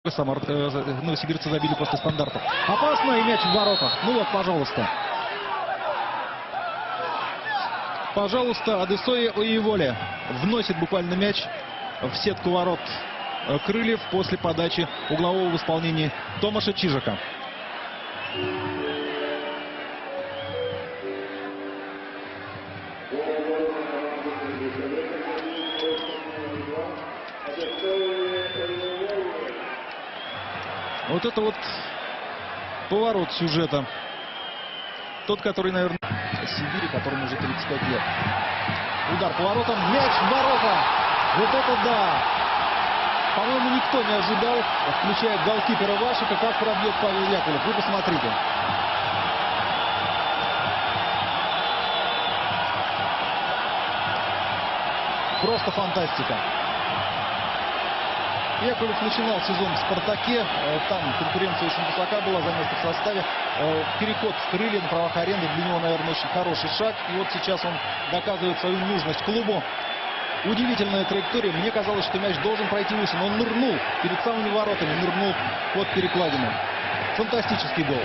Новосибирцы забили после стандартов. Опасно, и мяч в воротах. Ну вот, пожалуйста. Пожалуйста, Адесоя Оеволе вносит буквально мяч в сетку ворот Крыльев после подачи углового в исполнении Томаша Чижика. Вот это вот поворот сюжета. Тот, который, наверное, Сибири, которому уже 35 лет. Удар по воротам, мяч в ворота. Вот это да! По-моему, никто не ожидал, включая голкипера Вашика, как пробьет Павел Яковлев. Вы посмотрите. Просто фантастика. Яковлев начинал сезон в «Спартаке». Там конкуренция очень высока была за место в составе. Переход в Крылья на правах аренды для него, наверное, очень хороший шаг. И вот сейчас он доказывает свою нужность клубу. Удивительная траектория. Мне казалось, что мяч должен пройти выше, но он нырнул перед самыми воротами, нырнул под перекладину. Фантастический гол.